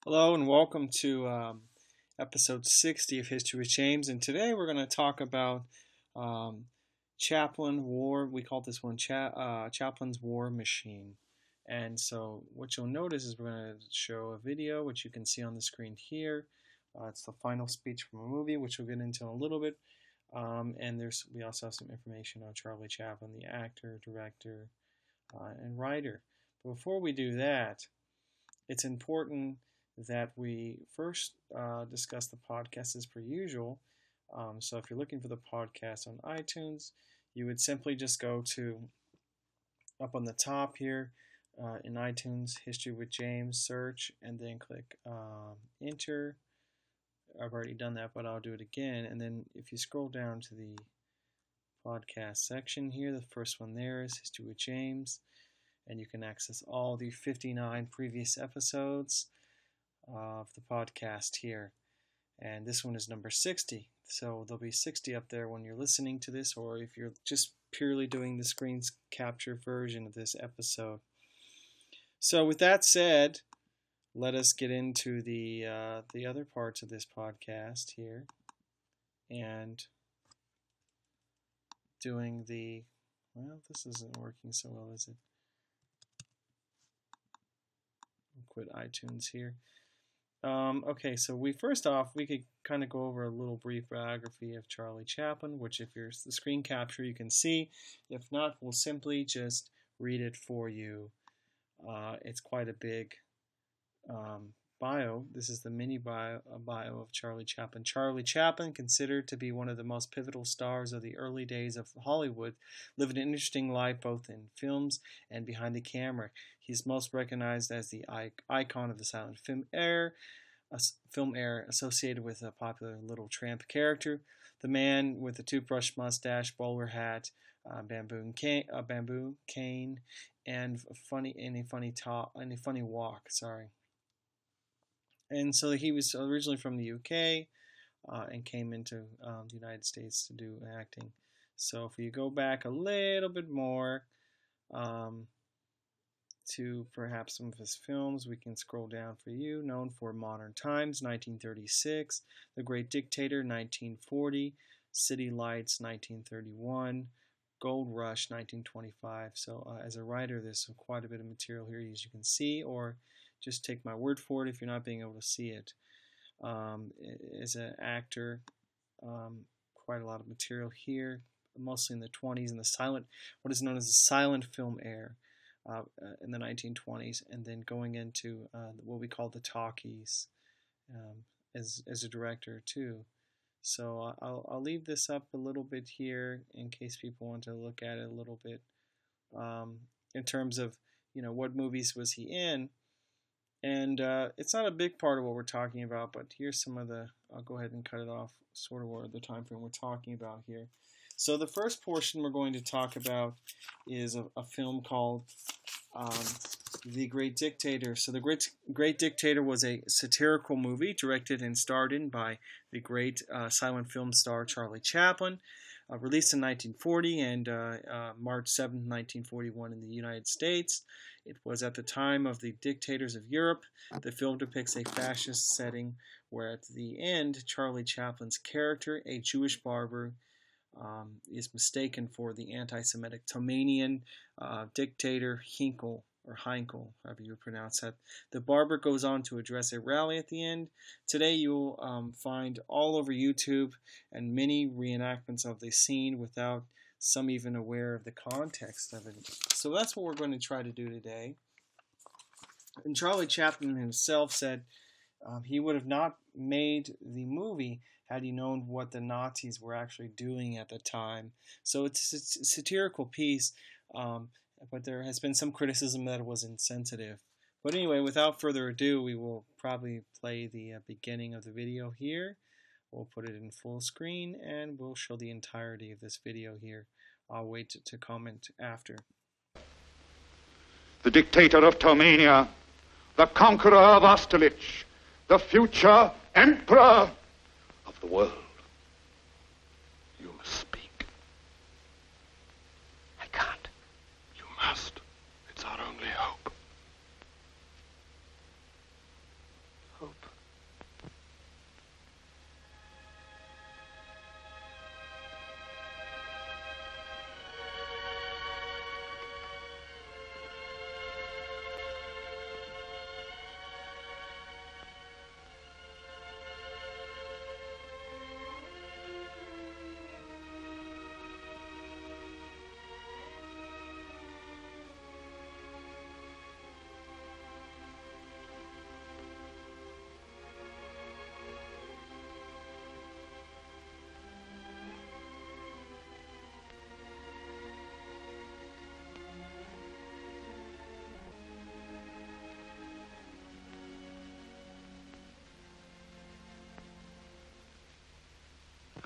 Hello and welcome to episode 60 of History with James. And today we're going to talk about um, Chaplin War. We call this one Chaplin's War Machine. And so what you'll notice is we're going to show a video, which you can see on the screen here. It's the final speech from a movie, which we'll get into in a little bit. And we also have some information on Charlie Chaplin, the actor, director, and writer. But before we do that, it's important that we first discuss the podcast as per usual. So if you're looking for the podcast on iTunes, you would simply just go to up on the top here in iTunes, History with James, search, and then click enter. I've already done that, but I'll do it again. And then if you scroll down to the podcast section here, the first one there is History with James, and you can access all the 59 previous episodes of the podcast here. And this one is number 60. So there'll be 60 up there when you're listening to this, or if you're just purely doing the screen capture version of this episode. So with that said, let us get into the other parts of this podcast here, and doing this isn't working so well, is it? I'll quit iTunes here. Okay, so we could kind of go over a little brief biography of Charlie Chaplin, which if you're the screen capture you can see. If not, we'll simply just read it for you. It's quite a big bio. This is the mini bio of Charlie Chaplin. Charlie Chaplin, considered to be one of the most pivotal stars of the early days of Hollywood, lived an interesting life both in films and behind the camera. He's most recognized as the icon of the silent film era associated with a popular Little Tramp character. The man with the toothbrush mustache, bowler hat, bamboo cane, and a funny walk. Sorry. And so he was originally from the UK and came into the United States to do acting. So if you go back a little bit more to perhaps some of his films, we can scroll down for you. Known for Modern Times, 1936, The Great Dictator, 1940, City Lights, 1931, Gold Rush, 1925. So as a writer, there's quite a bit of material here, as you can see, or just take my word for it if you're not being able to see it. As an actor, quite a lot of material here, mostly in the 20s, in what is known as the silent film era in the 1920s, and then going into what we call the talkies as a director too. So I'll leave this up a little bit here in case people want to look at it a little bit in terms of what movies was he in. And it's not a big part of what we're talking about, but here's some of I'll go ahead and cut it off, sort of where the time frame we're talking about here. So the first portion we're going to talk about is a film called The Great Dictator. So The Great Dictator was a satirical movie directed and starred in by the great silent film star Charlie Chaplin. Released in 1940 and March 7, 1941 in the United States. It was at the time of the dictators of Europe. The film depicts a fascist setting where at the end, Charlie Chaplin's character, a Jewish barber, is mistaken for the anti-Semitic Tomanian dictator Heinkel, however you pronounce that. The barber goes on to address a rally at the end. Today you'll find all over YouTube and many reenactments of the scene without some even aware of the context of it. So that's what we're going to try to do today. And Charlie Chaplin himself said he would have not made the movie had he known what the Nazis were actually doing at the time. So it's a satirical piece, but there has been some criticism that it was insensitive. But anyway, without further ado, we will probably play the beginning of the video here. We'll put it in full screen, and we'll show the entirety of this video here. I'll wait to comment after. The dictator of Tomania, the conqueror of Austerlitz, the future emperor of the world. You must speak. I can't. You must. It's our only hope. Oh,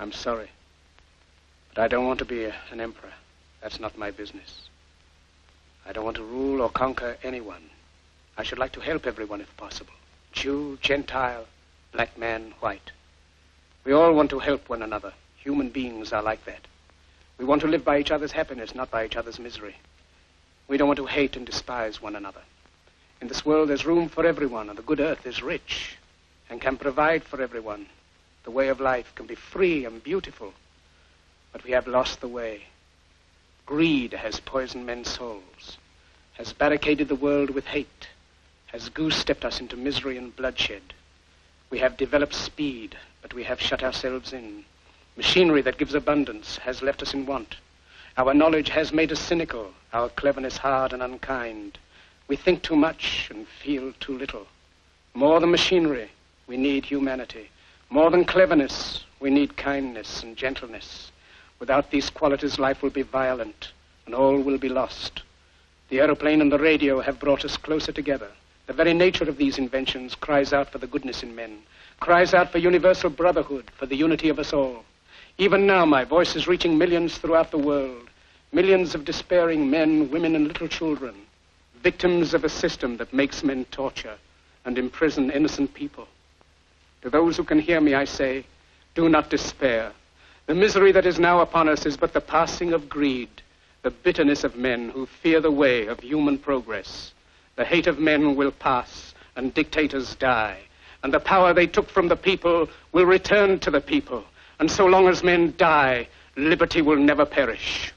I'm sorry. But I don't want to be an emperor. That's not my business. I don't want to rule or conquer anyone. I should like to help everyone if possible. Jew, Gentile, black man, white. We all want to help one another. Human beings are like that. We want to live by each other's happiness, not by each other's misery. We don't want to hate and despise one another. In this world, there's room for everyone, and the good earth is rich and can provide for everyone. The way of life can be free and beautiful, but we have lost the way. Greed has poisoned men's souls, has barricaded the world with hate, has goose-stepped us into misery and bloodshed. We have developed speed, but we have shut ourselves in. Machinery that gives abundance has left us in want. Our knowledge has made us cynical, our cleverness hard and unkind. We think too much and feel too little. More than machinery, we need humanity. More than cleverness, we need kindness and gentleness. Without these qualities, life will be violent, and all will be lost. The aeroplane and the radio have brought us closer together. The very nature of these inventions cries out for the goodness in men, cries out for universal brotherhood, for the unity of us all. Even now, my voice is reaching millions throughout the world, millions of despairing men, women, and little children, victims of a system that makes men torture and imprison innocent people. To those who can hear me, I say, do not despair. The misery that is now upon us is but the passing of greed, the bitterness of men who fear the way of human progress. The hate of men will pass, and dictators die, and the power they took from the people will return to the people. And so long as men die, liberty will never perish.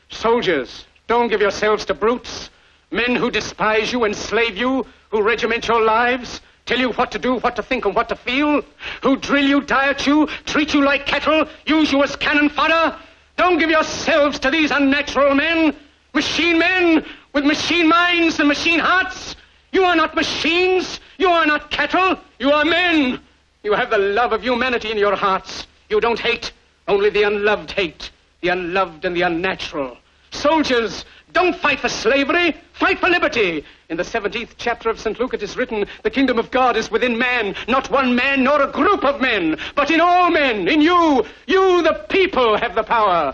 Soldiers, don't give yourselves to brutes, men who despise you, enslave you, who regiment your lives, tell you what to do, what to think, and what to feel, who drill you, diet you, treat you like cattle, use you as cannon fodder. Don't give yourselves to these unnatural men, machine men with machine minds and machine hearts. You are not machines. You are not cattle. You are men. You have the love of humanity in your hearts. You don't hate, only the unloved hate, the unloved and the unnatural. Soldiers, don't fight for slavery, fight for liberty. In the 17th chapter of St. Luke it is written, the kingdom of God is within man, not one man nor a group of men, but in all men, in you. You, the people, have the power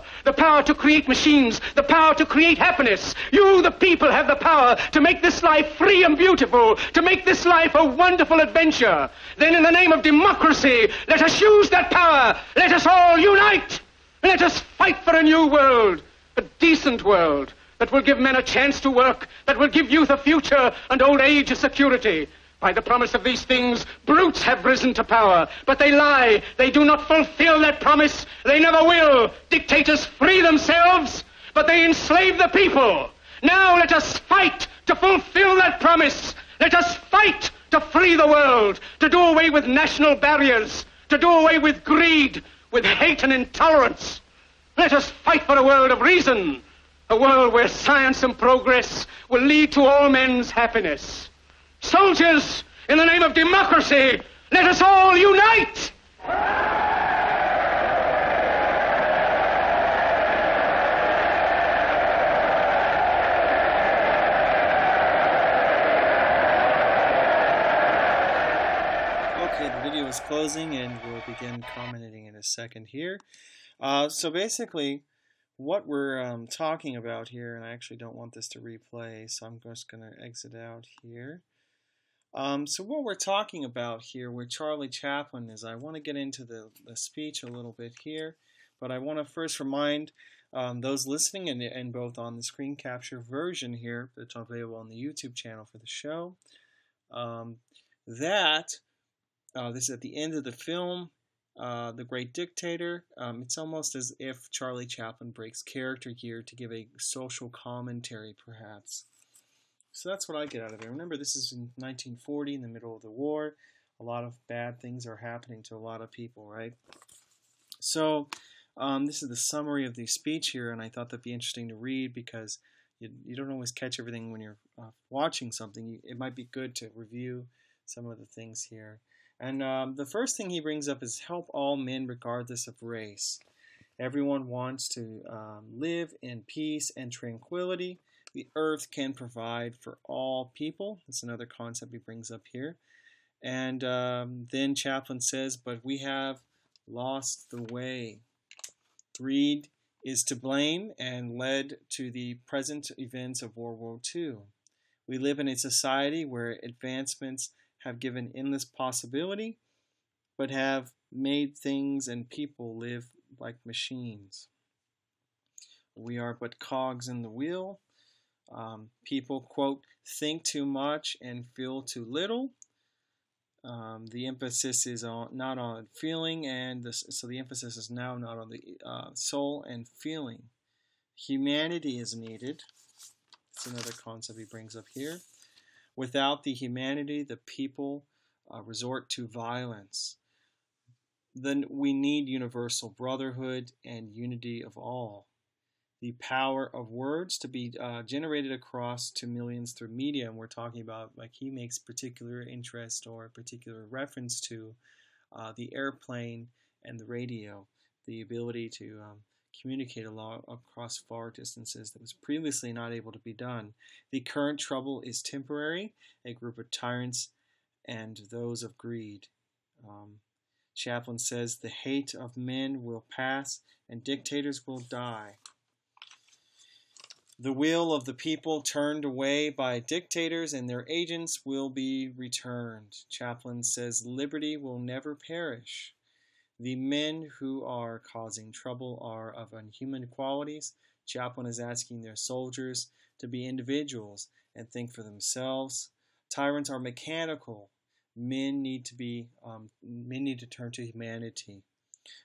to create machines, the power to create happiness. You, the people, have the power to make this life free and beautiful, to make this life a wonderful adventure. Then in the name of democracy, let us use that power. Let us all unite. Let us fight for a new world, a decent world, that will give men a chance to work, that will give youth a future and old age a security. By the promise of these things, brutes have risen to power, but they lie. They do not fulfill that promise. They never will. Dictators free themselves, but they enslave the people. Now let us fight to fulfill that promise. Let us fight to free the world, to do away with national barriers, to do away with greed, with hate and intolerance. Let us fight for a world of reason, a world where science and progress will lead to all men's happiness. Soldiers, in the name of democracy, let us all unite! Okay, the video is closing and we'll begin commenting in a second here. So basically, what we're talking about here, and I actually don't want this to replay, so I'm just going to exit out here. So what we're talking about here with Charlie Chaplin is, I want to get into the speech a little bit here, but I want to first remind those listening and both on the screen capture version here that's available on the YouTube channel for the show, that this is at the end of the film, The Great Dictator. It's almost as if Charlie Chaplin breaks character here to give a social commentary, perhaps. So that's what I get out of it. Remember, this is in 1940, in the middle of the war. A lot of bad things are happening to a lot of people, right? So this is the summary of the speech here, and I thought that'd be interesting to read because you don't always catch everything when you're watching something. It might be good to review some of the things here. And the first thing he brings up is help all men regardless of race. Everyone wants to live in peace and tranquility. The earth can provide for all people. That's another concept he brings up here. And then Chaplin says, but we have lost the way. Greed is to blame and led to the present events of World War II. We live in a society where advancements have given endless possibility, but have made things and people live like machines. We are but cogs in the wheel. People, quote, think too much and feel too little. The emphasis is not on feeling, so the emphasis is now not on the soul and feeling. Humanity is needed. That's another concept he brings up here. Without the humanity, the people resort to violence. Then we need universal brotherhood and unity of all. The power of words to be generated across to millions through media, and we're talking about, like, he makes particular interest or particular reference to the airplane and the radio, the ability to communicate across far distances that was previously not able to be done. The current trouble is temporary, a group of tyrants and those of greed. Chaplin says the hate of men will pass and dictators will die. The will of the people turned away by dictators and their agents will be returned. Chaplin says liberty will never perish. The men who are causing trouble are of unhuman qualities. Chaplin is asking their soldiers to be individuals and think for themselves. Tyrants are mechanical. Men need to turn to humanity.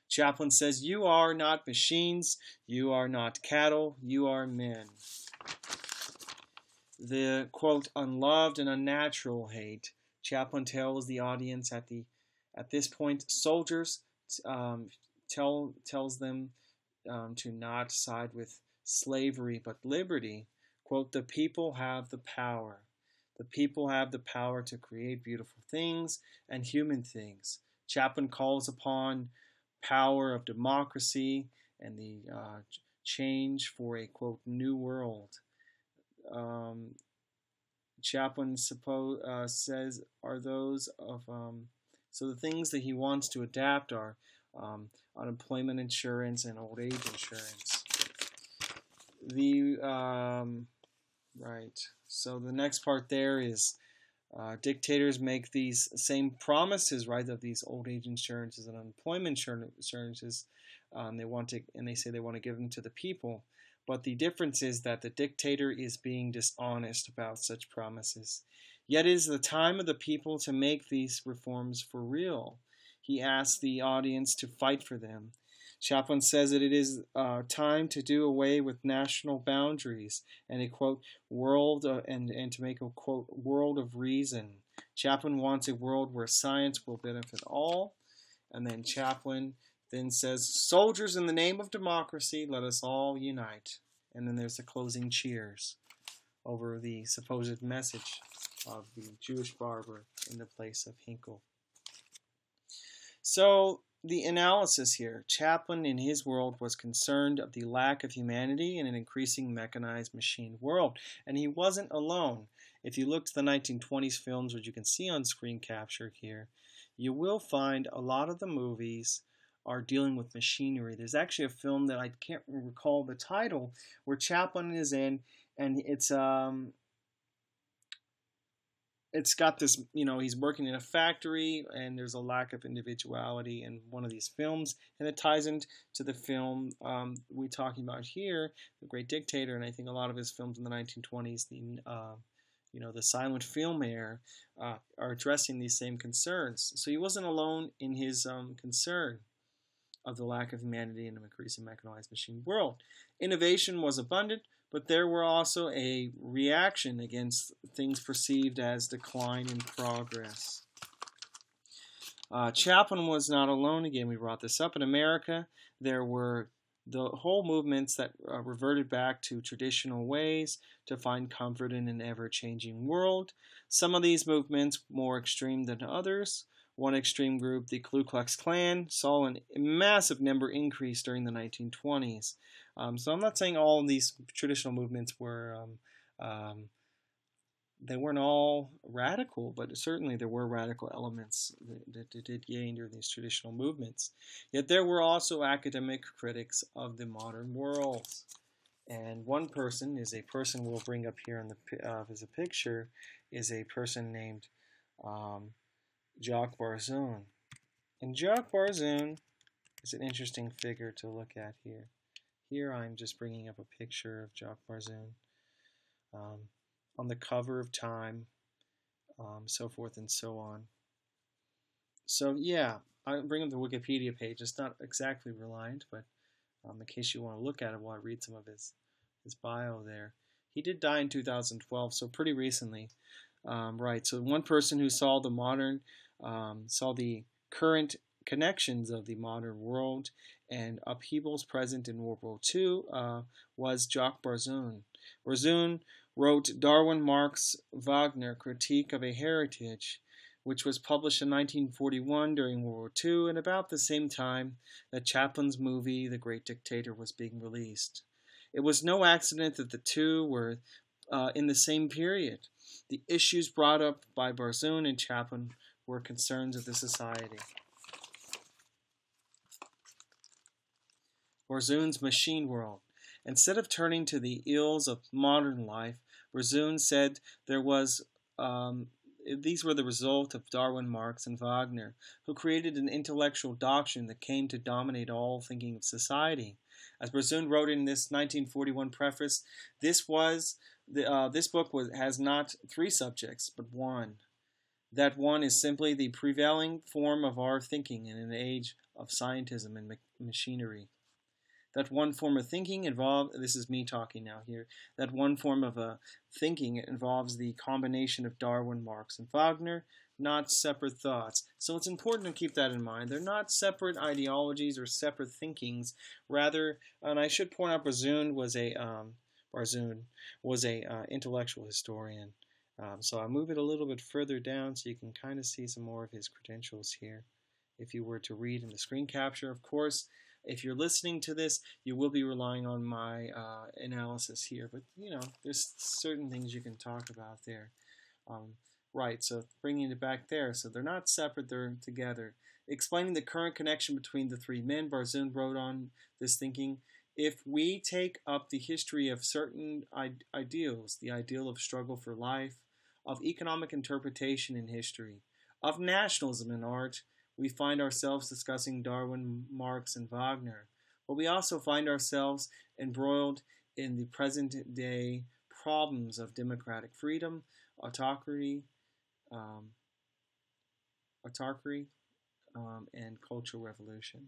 Chaplin says, you are not machines, you are not cattle, you are men. The, quote, unloved and unnatural hate. Chaplin tells the audience at this point, soldiers tells them to not side with slavery but liberty. Quote, the people have the power. The people have the power to create beautiful things and human things. Chaplin calls upon power of democracy and the change for a, quote, new world. Chaplin says are those of so the things that he wants to adapt are unemployment insurance and old age insurance. Right. So the next part there is dictators make these same promises, right, of these old age insurances and unemployment insurances. They say they want to give them to the people. But the difference is that the dictator is being dishonest about such promises. Yet it is the time of the people to make these reforms for real. He asks the audience to fight for them. Chaplin says that it is time to do away with national boundaries and a, quote, world and to make a, quote, world of reason. Chaplin wants a world where science will benefit all. And then Chaplin then says, soldiers, in the name of democracy, let us all unite. And then there's the closing cheers over the supposed message of the Jewish barber in the place of Hinkle. So the analysis here, Chaplin in his world was concerned of the lack of humanity in an increasing mechanized machine world. And he wasn't alone. If you look to the 1920s films, which you can see on screen captured here, you will find a lot of the movies are dealing with machinery. There's actually a film that I can't recall the title where Chaplin is in, and it's got this, he's working in a factory and there's a lack of individuality in one of these films, and it ties into the film we're talking about here, The Great Dictator, and I think a lot of his films in the 1920s, the silent film era, are addressing these same concerns. So he wasn't alone in his concern of the lack of humanity in an increasing mechanized machine world. Innovation was abundant, but there were also a reaction against things perceived as decline in progress. Chaplin was not alone. Again, we brought this up. In America, there were the whole movements that reverted back to traditional ways to find comfort in an ever-changing world. Some of these movements more extreme than others. One extreme group, the Ku Klux Klan, saw a massive number increase during the 1920s. So I'm not saying all of these traditional movements were they weren't all radical, but certainly there were radical elements that did gain during these traditional movements. Yet there were also academic critics of the modern world. And one person is a person we'll bring up here in the as a picture, is a person named um, Jacques Barzun. And Jacques Barzun is an interesting figure to look at here. Here I'm just bringing up a picture of Jacques Barzun um, on the cover of Time, so forth and so on. So yeah, I bring up the Wikipedia page. It's not exactly reliant, but in case you want to look at it, while I read some of his bio there. He did die in 2012, so pretty recently. Right. So one person who saw saw the current connections of the modern world and upheavals present in World War II was Jacques Barzun. Barzun wrote Darwin, Marx, Wagner, Critique of a Heritage, which was published in 1941 during World War II and about the same time that Chaplin's movie The Great Dictator was being released. It was no accident that the two were in the same period. The issues brought up by Barzun and Chaplin were concerns of the society. Barzun's machine world. Instead of turning to the ills of modern life, Barzun said these were the result of Darwin, Marx, and Wagner, who created an intellectual doctrine that came to dominate all thinking of society. As Barzun wrote in this 1941 preface, this book has not three subjects, but one. That one is simply the prevailing form of our thinking in an age of scientism and machinery. That one form of thinking this is me talking now here, that one form of thinking involves the combination of Darwin, Marx, and Wagner, not separate thoughts. So it's important to keep that in mind. They're not separate ideologies or separate thinkings. Rather, and I should point out, Barzun was a intellectual historian. So I'll move it a little bit further down so you can kind of see some more of his credentials here. If you were to read in the screen capture, of course, if you're listening to this, you will be relying on my analysis here. But, there's certain things you can talk about there. Right, so bringing it back there. So they're not separate, they're together. Explaining the current connection between the three men, Barzun wrote on this thinking, if we take up the history of certain ideals, the ideal of struggle for life, of economic interpretation in history, of nationalism in art, we find ourselves discussing Darwin, Marx, and Wagner. But we also find ourselves embroiled in the present-day problems of democratic freedom, autocracy, and cultural revolution.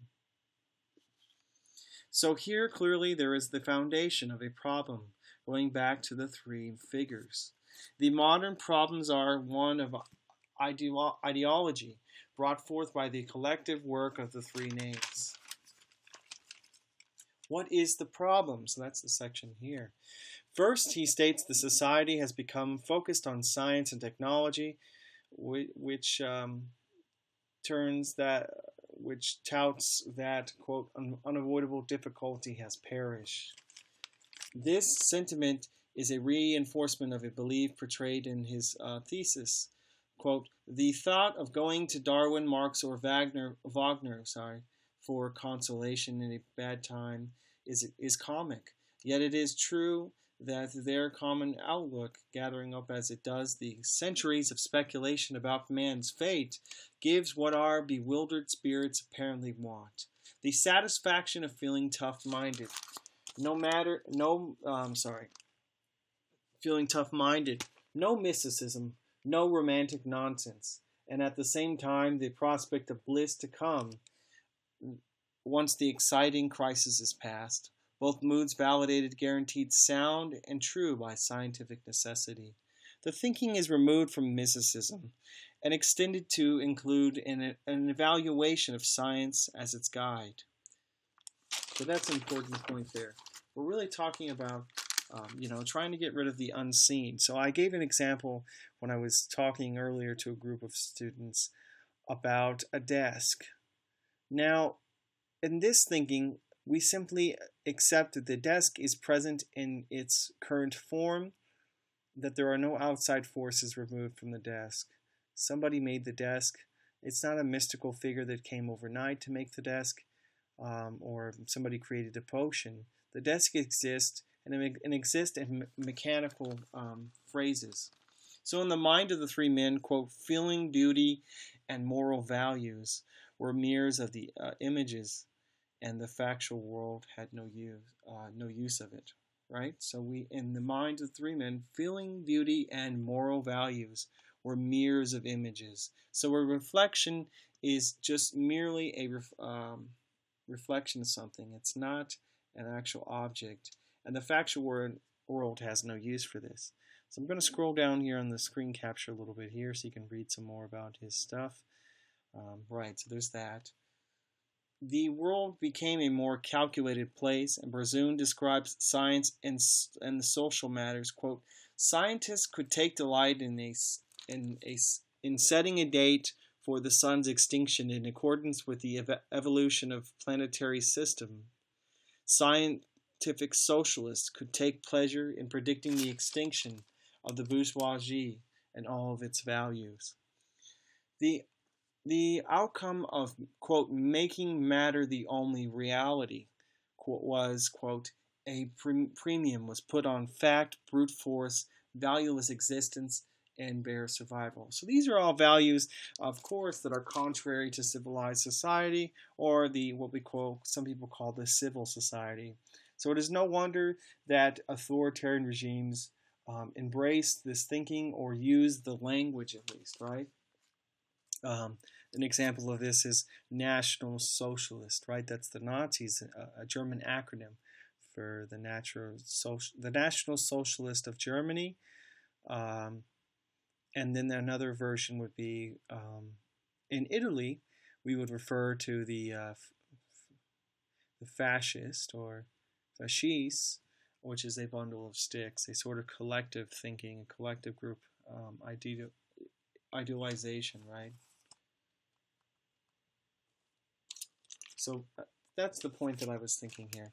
So here, clearly, there is the foundation of a problem, going back to the three figures. The modern problems are one of ideology, brought forth by the collective work of the three names. What is the problem? So that's the section here. First, he states the society has become focused on science and technology, which touts that, quote, unavoidable difficulty has perished. This sentiment is a reinforcement of a belief portrayed in his thesis. Quote, the thought of going to Darwin, Marx, or Wagner, for consolation in a bad time is comic. Yet it is true that their common outlook, gathering up as it does the centuries of speculation about man's fate, gives what our bewildered spirits apparently want: the satisfaction of feeling tough-minded. Feeling tough-minded, no mysticism, no romantic nonsense, and at the same time the prospect of bliss to come once the exciting crisis is past. Both moods validated, guaranteed sound and true by scientific necessity. The thinking is removed from mysticism and extended to include an evaluation of science as its guide. So that's an important point there. We're really talking about trying to get rid of the unseen. So I gave an example when I was talking earlier to a group of students about a desk. Now, in this thinking, we simply accept that the desk is present in its current form, that there are no outside forces removed from the desk. Somebody made the desk. It's not a mystical figure that came overnight to make the desk, or somebody created a potion. The desk exists, and it exists in mechanical phrases. So in the mind of the three men, quote, feeling, duty, and moral values were mirrors of the images, and the factual world had no use of it. Right? So we, in the minds of three men, feeling, duty, and moral values were mirrors of images. So a reflection is just merely a reflection of something. It's not an actual object. And the factual world has no use for this. So I'm going to scroll down here on the screen capture a little bit here so you can read some more about his stuff. Right, so there's that. The world became a more calculated place, and Brazun describes science and the social matters. Quote, scientists could take delight in setting a date for the sun's extinction in accordance with the evolution of planetary system. Scientific socialists could take pleasure in predicting the extinction of the bourgeoisie and all of its values. The outcome of, quote, making matter the only reality, quote, was, quote, a premium was put on fact, brute force, valueless existence, and bare survival. So these are all values, of course, that are contrary to civilized society, or what we call, some people call the civil society. So it is no wonder that authoritarian regimes embrace this thinking or use the language, at least, right? An example of this is National Socialist, right? That's the Nazis, a German acronym for the National Socialist of Germany. And then another version would be, in Italy, we would refer to the fascist or fascis, which is a bundle of sticks, a sort of collective thinking, a collective group idealization, right? So that's the point that I was thinking here.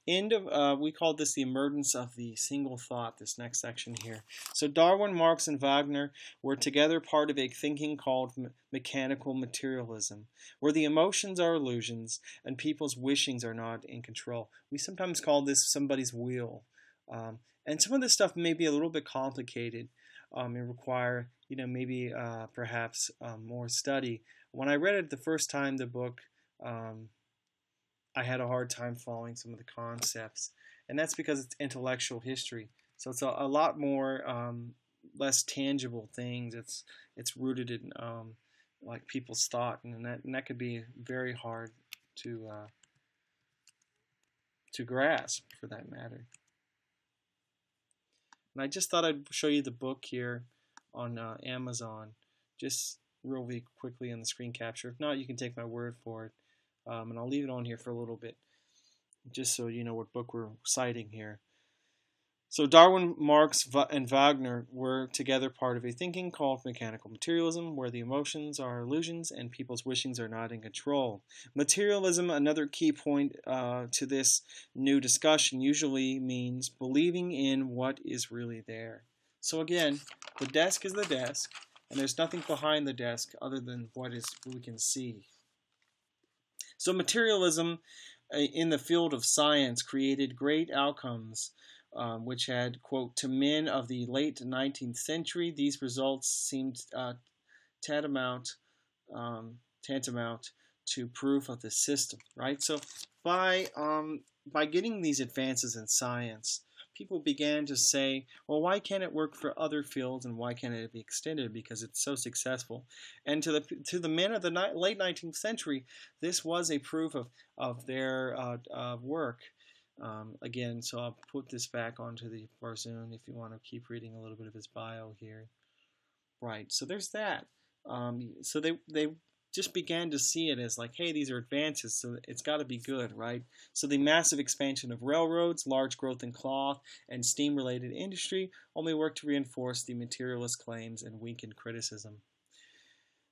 We call this the emergence of the single thought, this next section here. So Darwin, Marx, and Wagner were together part of a thinking called mechanical materialism, where the emotions are illusions and people's wishings are not in control. We sometimes call this somebody's will. And some of this stuff may be a little bit complicated. It require, maybe perhaps more study. When I read it the first time, the book, I had a hard time following some of the concepts, and that's because it's intellectual history. So it's a lot more less tangible things. It's rooted in like people's thought, and that could be very hard to grasp, for that matter. And I just thought I'd show you the book here on Amazon, just really quickly on the screen capture. If not, you can take my word for it. And I'll leave it on here for a little bit, just so you know what book we're citing here. So Darwin, Marx, and Wagner were together part of a thinking called mechanical materialism, where the emotions are illusions and people's wishings are not in control. Materialism, another key point to this new discussion, usually means believing in what is really there. So again, the desk is the desk, and there's nothing behind the desk other than what we can see. So materialism in the field of science created great outcomes, which had, quote, to men of the late 19th century, these results seemed tantamount to proof of the system, right? So by getting these advances in science, people began to say, well, why can't it work for other fields, and why can't it be extended because it's so successful? And to the men of the late 19th century, this was a proof of their work. Again, so I'll put this back onto the Brazun if you want to keep reading a little bit of his bio here. Right, so there's that. So they just began to see it as like, hey, these are advances, so it's got to be good, right? So the massive expansion of railroads, large growth in cloth, and steam-related industry only worked to reinforce the materialist claims and weaken criticism.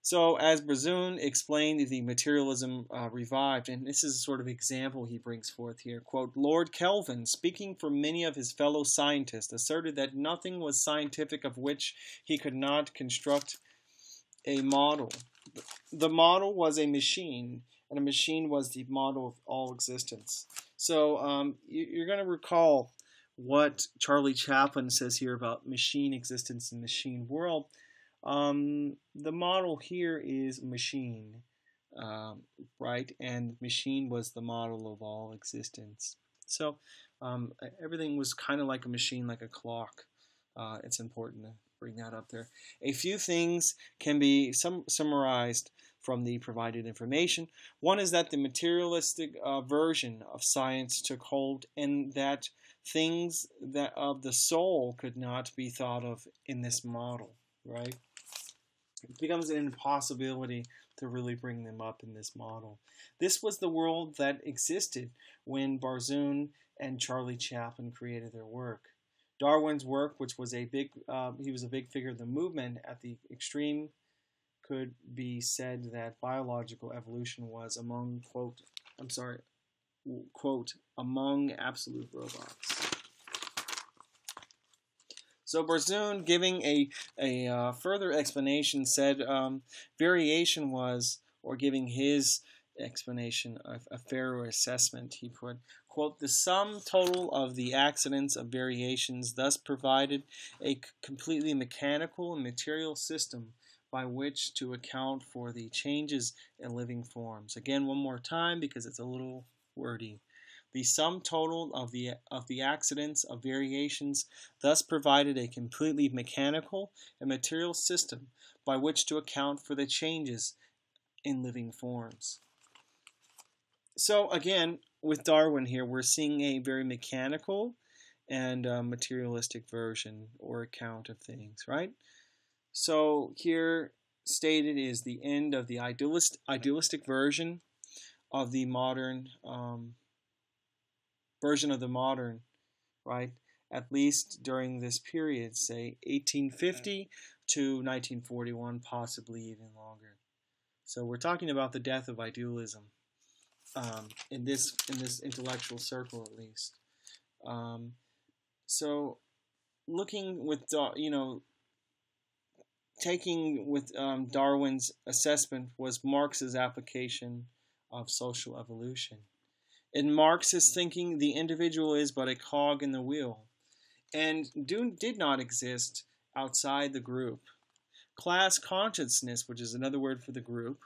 So, as Brazun explained, the materialism revived, and this is a sort of example he brings forth here. Quote, Lord Kelvin, speaking for many of his fellow scientists, asserted that nothing was scientific of which he could not construct a model. The model was a machine, and a machine was the model of all existence. So you're going to recall what Charlie Chaplin says here about machine existence and machine world. The model here is machine, right? And machine was the model of all existence. So everything was kind of like a machine, like a clock. It's important to bring that up there. A few things can be summarized from the provided information. One is that the materialistic version of science took hold, and that things that of the soul could not be thought of in this model, right? It becomes an impossibility to really bring them up in this model. This was the world that existed when Barbizon and Charlie Chaplin created their work. Darwin's work, which was he was a big figure of the movement at the extreme, could be said that biological evolution was among, quote, among absolute robots. So Barbizon, giving a further explanation, said variation was, or giving his explanation of a fairer assessment, he put, quote, the sum total of the accidents of variations thus provided a completely mechanical and material system by which to account for the changes in living forms. Again, one more time because it's a little wordy. The sum total of the accidents of variations thus provided a completely mechanical and material system by which to account for the changes in living forms. So again, with Darwin here, we're seeing a very mechanical and materialistic version or account of things, right? So here stated is the end of the idealistic version of the modern right? At least during this period, say 1850 to 1941, possibly even longer. So we're talking about the death of idealism in this intellectual circle, at least. So looking with taking with Darwin's assessment was Marx's application of social evolution. In Marx's thinking, the individual is but a cog in the wheel, and did not exist outside the group. Class consciousness, which is another word for the group,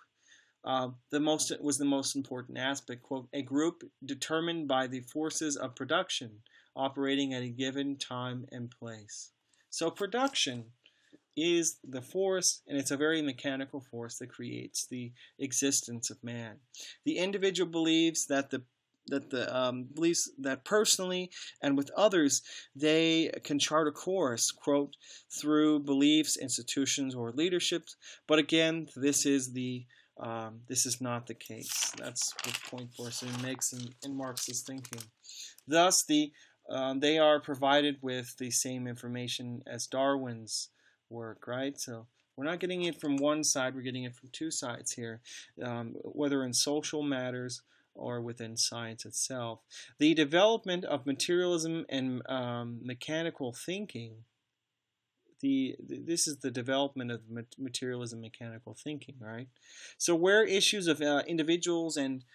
was the most important aspect. Quote, a group determined by the forces of production operating at a given time and place. So production is the force, and it's a very mechanical force that creates the existence of man. The individual believes that believes that personally and with others they can chart a course, quote, through beliefs, institutions, or leaderships. But again, this is not the case. That's what point Barbizon makes in Marx's thinking. Thus, they are provided with the same information as Darwin's work, right? So we're not getting it from one side, we're getting it from two sides here, whether in social matters or within science itself. The development of materialism and mechanical thinking, this is the development of materialism and mechanical thinking, right? So where issues of individuals and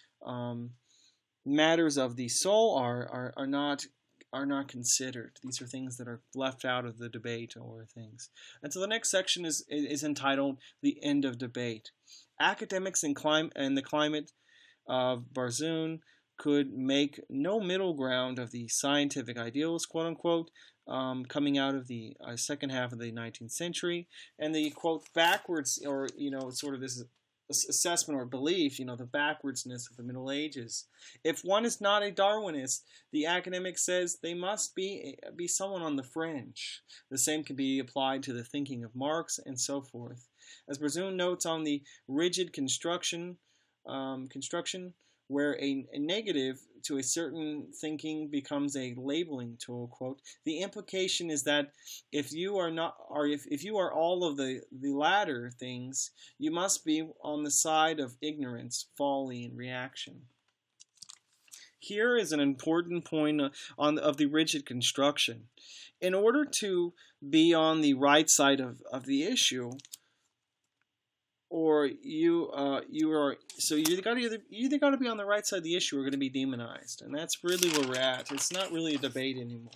matters of the soul are not considered. These are things that are left out of the debate or things. And so the next section is entitled The End of Debate. Academics and the climate of Barbizon could make no middle ground of the scientific ideals, quote unquote, coming out of the second half of the 19th century, and the, quote, backwards, or, sort of this assessment or belief, the backwardsness of the Middle Ages. If one is not a Darwinist, the academic says they must be someone on the fringe. The same can be applied to the thinking of Marx and so forth. As Barbizon notes on the rigid construction where a negative to a certain thinking becomes a labeling tool, quote, the implication is that if you are not, or if you are all of the latter things, you must be on the side of ignorance, folly, and reaction. Here is an important point of the rigid construction. In order to be on the right side of the issue, or you either got to be on the right side of the issue or going to be demonized, and that's really where we're at. It's not really a debate anymore.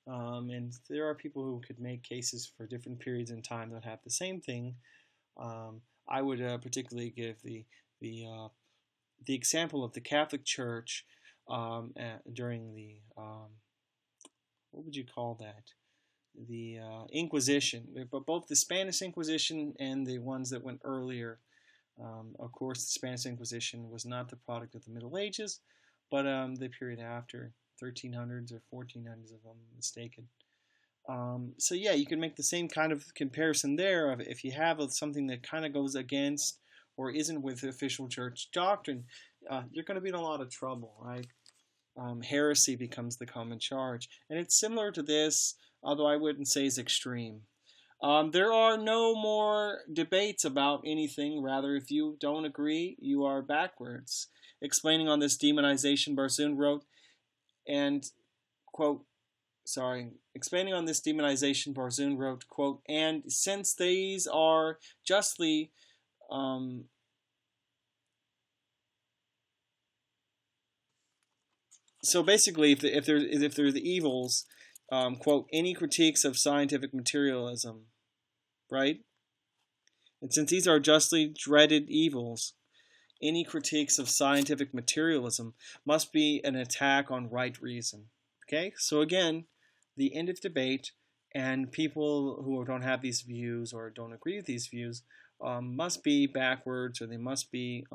And there are people who could make cases for different periods in time that have the same thing. I would particularly give the example of the Catholic Church during the what would you call that? The Inquisition, but both the Spanish Inquisition and the ones that went earlier. Of course, the Spanish Inquisition was not the product of the Middle Ages, but the period after 1300s or 1400s, if I'm mistaken. So yeah, you can make the same kind of comparison there. Of if you have something that kind of goes against or isn't with the official church doctrine, you're going to be in a lot of trouble, right? Heresy becomes the common charge, and it's similar to this, although I wouldn't say is extreme. There are no more debates about anything. Rather, if you don't agree, you are backwards. Explaining on this demonization, Barsoon wrote, and, quote, explaining on this demonization, Barsoon wrote, quote, and since these are justly so basically, if there are the evils, quote, any critiques of scientific materialism, right? And since these are justly dreaded evils, any critiques of scientific materialism must be an attack on right reason. Okay, so again, the end of debate, and people who don't have these views or don't agree with these views must be backwards, or they must be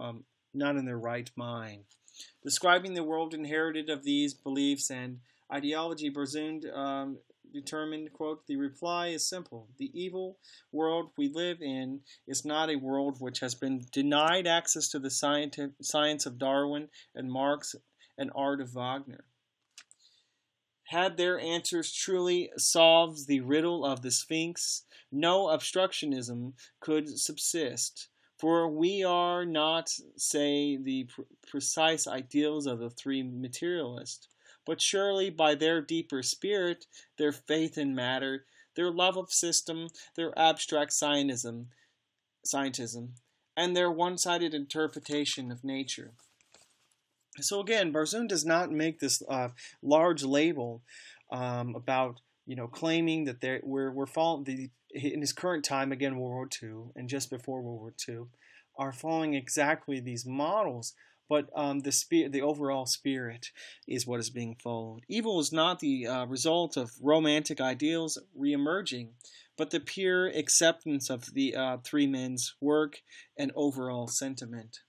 not in their right mind. Describing the world inherited of these beliefs and ideology, Barsoon determined, quote, the reply is simple. The evil world we live in is not a world which has been denied access to the science of Darwin and Marx and art of Wagner. Had their answers truly solved the riddle of the Sphinx, no obstructionism could subsist. For we are not, say, the precise ideals of the three materialists, but surely by their deeper spirit, their faith in matter, their love of system, their abstract scientism, and their one-sided interpretation of nature. So again, Barsoon does not make this large label about claiming that we're following in his current time, again World War II and just before World War II, are following exactly these models, but the overall spirit is what is being followed. Evil is not the result of romantic ideals reemerging, but the pure acceptance of the three men's work and overall sentiment.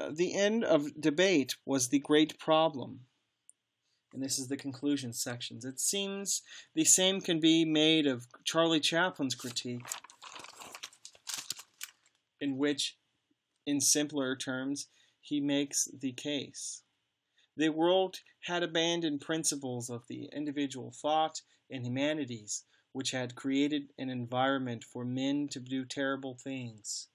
The end of debate was the great problem. And this is the conclusion sections. It seems the same can be made of Charlie Chaplin's critique, in which, in simpler terms, he makes the case. The world had abandoned principles of the individual thought and humanities, which had created an environment for men to do terrible things.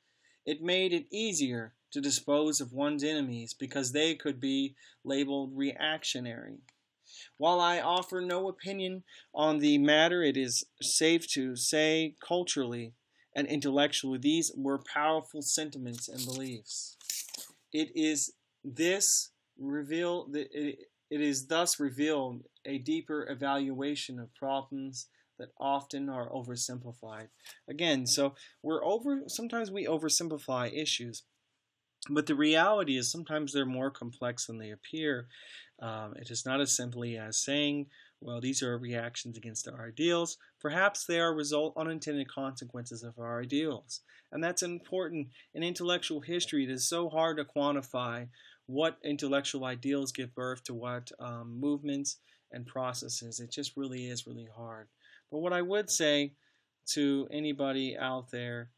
It made it easier to dispose of one's enemies because they could be labeled reactionary. While I offer no opinion on the matter, it is safe to say culturally and intellectually these were powerful sentiments and beliefs. It is thus revealed a deeper evaluation of problems that often are oversimplified. Again, so sometimes we oversimplify issues, but the reality is sometimes they're more complex than they appear. It is not as simply as saying, well, these are reactions against our ideals. Perhaps they are unintended consequences of our ideals. And that's important. In intellectual history, it is so hard to quantify what intellectual ideals give birth to what movements and processes. It just really is really hard. But what I would say to anybody out there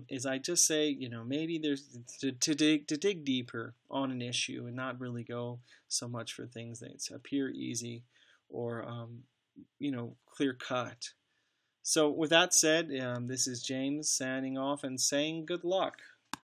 is I just say, maybe there's to dig deeper on an issue and not really go so much for things that appear easy or clear cut. So with that said, this is James signing off and saying good luck.